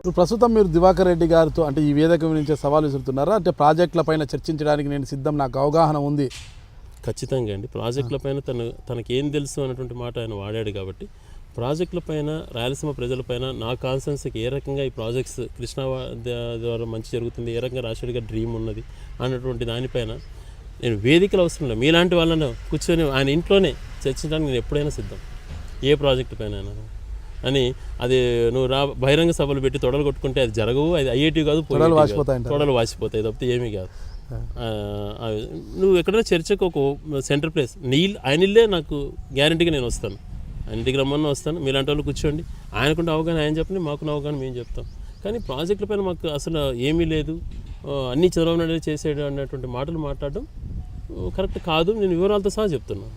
ఇప్పుడు ప్రస్తుతం మీరు దివాకర్ రెడ్డి గారితో అంటే ఈ వేదిక నుంచే సవాల్ విసురుతున్నారా? అంటే ప్రాజెక్టుల పైన చర్చించడానికి నేను సిద్ధం, నాకు అవగాహన ఉంది. ఖచ్చితంగా అండి. ప్రాజెక్టుల పైన తనకేం తెలుసు అన్నటువంటి మాట ఆయన వాడాడు కాబట్టి ప్రాజెక్టుల పైన, రాయలసీమ ప్రజలపైన, నా కాన్సెన్స్కి ఏ రకంగా ఈ ప్రాజెక్ట్స్ కృష్ణా ద్వారా మంచి జరుగుతుంది, ఏ రకంగా రాజశేఖర్ గారి డ్రీమ్ ఉన్నది అన్నటువంటి దానిపైన నేను వేదికలు అవసరం లేదు, మీలాంటి వాళ్ళను కూర్చొని ఆయన ఇంట్లోనే చర్చించడానికి నేను ఎప్పుడైనా సిద్ధం, ఏ ప్రాజెక్టు పైన అని. అది నువ్వు బహిరంగ సభలు పెట్టి తొడలు కొట్టుకుంటే అది జరగవు, అది ఐఐటి కాదు, తొడలు వాసిపోతాయి తప్పితే ఏమీ కాదు. నువ్వు ఎక్కడైనా చర్చకు ఒక సెంటర్ ప్లేస్ ఆయన ఇల్లే నాకు గ్యారంటీగా నేను వస్తాను, ఆయన ఇంటికి రమ్మన్నా వస్తాను, మీలాంటి వాళ్ళు కూర్చోండి, ఆయనకుంటే అవగాహన ఆయన చెప్పండి, మాకున్న అవగాహన మేము చెప్తాం. కానీ ప్రాజెక్టుల పైన మాకు అసలు ఏమీ లేదు, అన్నీ చదవడం అనేది చేసేయడం అన్నటువంటి మాటలు మాట్లాడడం కరెక్ట్ కాదు. నేను వివరాలతో సహా చెప్తున్నాను.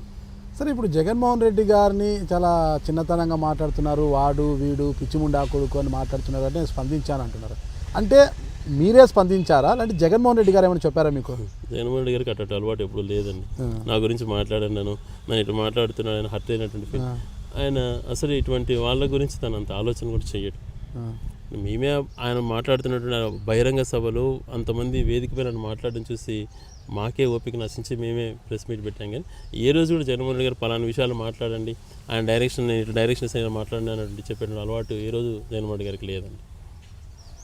సరే, ఇప్పుడు జగన్మోహన్ రెడ్డి గారిని చాలా చిన్నతనంగా మాట్లాడుతున్నారు, వాడు వీడు పిచ్చిముండా కొడుకు అని మాట్లాడుతున్నారు అంటే స్పందించాను అంటున్నారు. అంటే మీరే స్పందించారా, అంటే జగన్మోహన్ రెడ్డి గారు ఏమైనా చెప్పారా మీకు? జగన్మోహన్ రెడ్డి గారికి అట్ట అలవాటు ఎప్పుడు లేదండి. నా గురించి మాట్లాడాను, నన్ను ఇటు మాట్లాడుతున్నాడు, ఆయన హర్ట్ అయినటువంటి ఫీల్. ఆయన అసలు ఇటువంటి వాళ్ళ గురించి తను అంత ఆలోచన కూడా చెయ్యడు. మేమే ఆయన మాట్లాడుతున్నటువంటి బహిరంగ సభలో అంతమంది వేదిక పైన మాట్లాడడం చూసి మాకే ఓపిక నశించి మేమే ప్రెస్ మీట్ పెట్టాం. కానీ ఏ రోజు కూడా జగన్మోహన్ రెడ్డి గారు పలానా విషయాలు మాట్లాడండి, ఆయన డైరెక్షన్స్ అయినా మాట్లాడండి అన్నట్టు చెప్పిన అలవాటు ఏ రోజు జగన్మోహన్ రెడ్డి గారికి లేదండి.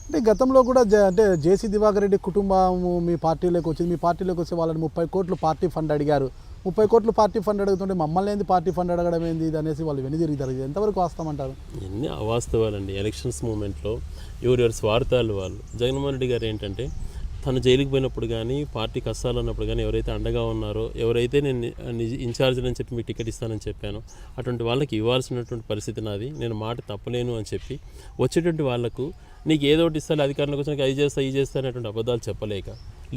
అంటే గతంలో కూడా అంటే జేసీ దివాకర్ రెడ్డి కుటుంబము మీ పార్టీలోకి వచ్చింది, మీ పార్టీలోకి వచ్చి వాళ్ళని 30 కోట్లు పార్టీ ఫండ్ అడిగారు. 30 కోట్లు పార్టీ ఫండ్ అడుగుతుంటే మమ్మల్ని ఏంది పార్టీ ఫండ్ అడగడం ఏంది ఇది అనేసి వాళ్ళు వెనుదిరుగుతారు. ఇది ఎంతవరకు వాస్తవమంటారు? ఎన్ని అవాస్తవాలండి. ఎలక్షన్స్ మూమెంట్లో ఎవరెవరి స్వార్థాలు వాళ్ళు. జగన్మోహన్ రెడ్డి గారు ఏంటంటే తను జైలుకి పోయినప్పుడు కానీ, పార్టీ కష్టాలు ఉన్నప్పుడు కానీ ఎవరైతే అండగా ఉన్నారో, ఎవరైతే నేను ఇన్ఛార్జ్ అని చెప్పి మీకు టికెట్ ఇస్తానని చెప్పానో అటువంటి వాళ్ళకి ఇవ్వాల్సినటువంటి పరిస్థితి నాది, నేను మాట తప్పలేను అని చెప్పి వచ్చేటువంటి వాళ్ళకు నీకు ఏదో ఒకటి ఇస్తాను, అధికారంలోకి వచ్చి అది చేస్తా ఈ చేస్తా అనేటువంటి అబద్ధాలు చెప్పలేక,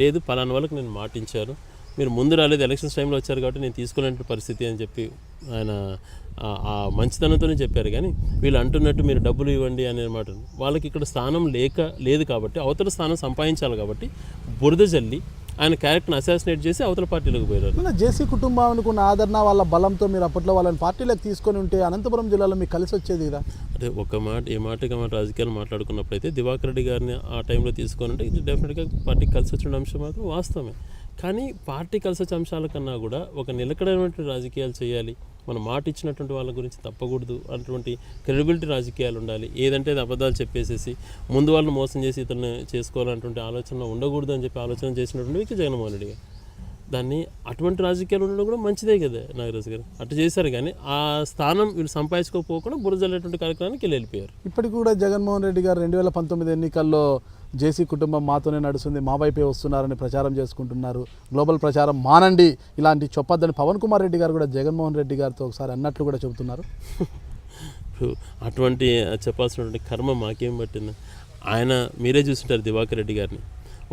లేదు పలానా వాళ్ళకి నేను మాటించాను, మీరు ముందు రాలేదు, ఎలక్షన్స్ టైంలో వచ్చారు కాబట్టి నేను తీసుకోలేని పరిస్థితి అని చెప్పి ఆయన ఆ మంచితనంతోనే చెప్పారు. కానీ వీళ్ళు అంటున్నట్టు మీరు డబ్బులు ఇవ్వండి అనే మాట వాళ్ళకి ఇక్కడ స్థానం లేదు కాబట్టి, అవతల స్థానం సంపాదించాలి కాబట్టి బురద జల్లి ఆయన క్యారెక్టర్ని అసాసినేట్ చేసి అవతల పార్టీలోకి పోయారు. జేసీ కుటుంబానికి ఉన్న ఆదరణ, వాళ్ళ బలంతో మీరు అప్పట్లో వాళ్ళని పార్టీలోకి తీసుకొని ఉంటే అనంతపురం జిల్లాలో మీకు కలిసి వచ్చేది కదా. అదే ఒక మాట ఏ మాటగా మాట రాజకీయాలు మాట్లాడుకున్నప్పుడు అయితే దివాకర్ రెడ్డి గారిని ఆ టైంలో తీసుకొని ఉంటే ఇది డెఫినెట్గా పార్టీకి కలిసి వచ్చిన అంశం మాత్రం వాస్తవమే. కానీ పార్టీ కలిసి వచ్చే అంశాల కన్నా కూడా ఒక నిలకడైనటువంటి రాజకీయాలు చేయాలి, మనం మాట ఇచ్చినటువంటి వాళ్ళ గురించి తప్పకూడదు అటువంటి క్రెడిబిలిటీ రాజకీయాలు ఉండాలి. ఏదంటే అబద్ధాలు చెప్పేసేసి ముందు వాళ్ళని మోసం చేసి ఇతను చేసుకోవాలన్నటువంటి ఆలోచన ఉండకూడదు అని చెప్పి ఆలోచన చేసినటువంటి వ్యక్తి జగన్మోహన్ రెడ్డి గారు. దాన్ని అటువంటి రాజకీయాలు ఉండడం కూడా మంచిదే కదా నాగరాజు గారు, అట్లా చేశారు. కానీ ఆ స్థానం వీళ్ళు సంపాదించుకోకపోకుండా బురజల్లేటువంటి కార్యక్రమానికి వెళ్ళిపోయారు. ఇప్పటికి కూడా జగన్మోహన్ రెడ్డి గారు 2019 ఎన్నికల్లో జేసీ కుటుంబం మాతోనే నడుస్తుంది, మా వైపే వస్తున్నారని ప్రచారం చేసుకుంటున్నారు. గ్లోబల్ ప్రచారం మానండి, ఇలాంటి చెప్పొద్దని పవన్ కుమార్ రెడ్డి గారు కూడా జగన్మోహన్ రెడ్డి గారితో ఒకసారి అన్నట్లు కూడా చెబుతున్నారు. అటువంటి చెప్పాల్సినటువంటి కర్మ మాకేం పట్టింది? ఆయన మీరే చూస్తుంటారు దివాకర్ రెడ్డి గారిని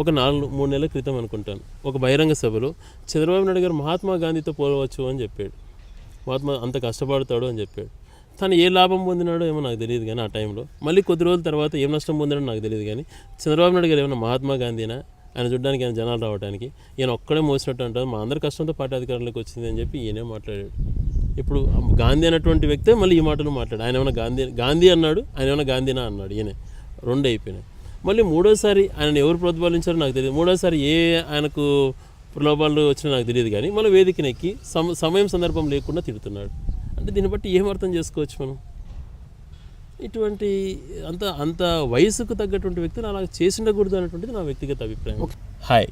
ఒక 3 నెలల క్రితం అనుకుంటాను ఒక బహిరంగ సభలో చంద్రబాబు నాయుడు గారు మహాత్మా గాంధీతో పోలవచ్చు అని చెప్పాడు. మహాత్మా అంత కష్టపడతాడు అని చెప్పాడు. తను ఏ లాభం పొందినాడో ఏమో నాకు తెలియదు. కానీ ఆ టైంలో మళ్ళీ కొద్ది రోజుల తర్వాత ఏం నష్టం పొందినాడో నాకు తెలియదు. కానీ చంద్రబాబు నాయుడు గారు ఏమైనా మహాత్మా గాంధీనా ఆయన చూడడానికి, ఆయన జనాలు రావడానికి? ఈయన ఒక్కడే మోసినట్టు అంటారు, మా అందరి కష్టంతో పార్టీ అధికారంలోకి వచ్చింది అని చెప్పి ఈయనే మాట్లాడాడు. ఇప్పుడు గాంధీ అన్నటువంటి వ్యక్తే మళ్ళీ ఈ మాటలు మాట్లాడు. ఆయన ఏమైనా గాంధీ అన్నాడు, ఆయన ఏమైనా గాంధీనా అన్నాడు. ఈయనే రెండు అయిపోయినాయి. మళ్ళీ మూడోసారి ఆయన ఎవరు ప్రతిపాదించారో నాకు తెలియదు. మూడోసారి ఆయనకు ప్రలోభాలు వచ్చినా నాకు తెలియదు. కానీ మళ్ళీ వేదికనెక్కి సమయం సందర్భం లేకుండా తిడుతున్నాడు. అంటే దీన్ని బట్టి ఏం అర్థం చేసుకోవచ్చు మనం? ఇటువంటి అంత వయసుకు తగ్గటువంటి వ్యక్తిని అలా చేసిండకూడదు అనేటువంటిది నా వ్యక్తిగత అభిప్రాయం. Hi,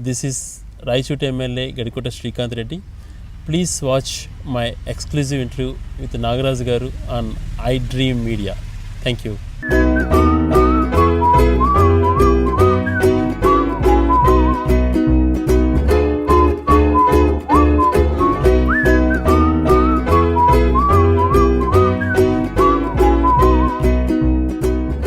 this is Rayachoti MLA Gadikota Srikanth Reddy. Please watch my exclusive interview with Nagaraju garu on I dream media. Thank you.